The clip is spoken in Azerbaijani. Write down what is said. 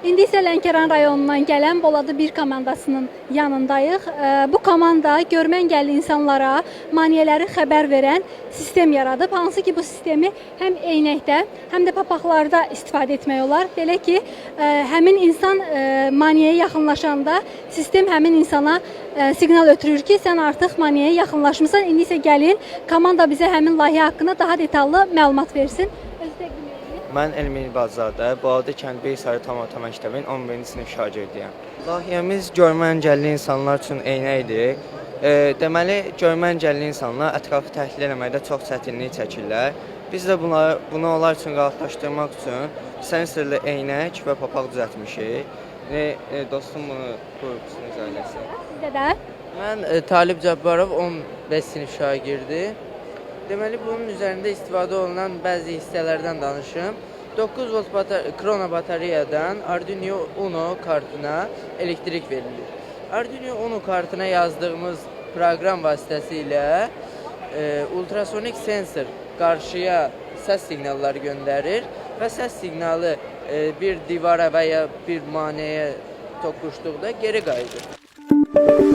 İndi isə Lənkəran rayonundan gələn Boladı bir komandasının yanındayıq. Bu komanda görmə engelli insanlara maneələri xəbər verən sistem yaradıb. Hansı ki bu sistemi həm eynəkdə, həm də papaqlarda istifadə etmək olar. Belə ki, həmin insan maneəyə yaxınlaşanda sistem həmin insana siqnal ötürür ki, sən artıq maneəyə yaxınlaşmısan. İndi isə gəlin komanda bizə həmin layihə haqqında daha detallı məlumat versin. Özü təqdim edin. Mən Elmin Bazzadə, Boladı kənd Beysarı Tamata məktəbinin 11-ci sinif şagirdiyəm. Layihəmiz görmə engelli insanlar üçün eynəkdir. Deməli, görmə engelli insanlar ətrafı təhlil etməkdə çox çətinlik çəkirlər. Biz də bunu onlar üçün rahatlaşdırmaq üçün sensorlu eynək və papaq düzəltmişik. Dostum bunu qurubusunu izah eləsin. Sizdə də? Mən Talib Cabbarov 15 sinif şagirdi. Deməli, bunun üzərində istifadə olunan bəzi hissələrdən danışım. 9 volt krona batareyadan Arduino Uno kartına elektrik verilir. Arduino Uno kartına yazdığımız proqram vasitəsilə ultrasonik sensor qarşıya səs siqnalları göndərir və səs siqnalı bir divara və ya bir maneəyə toqquşduqda geri qayıdır.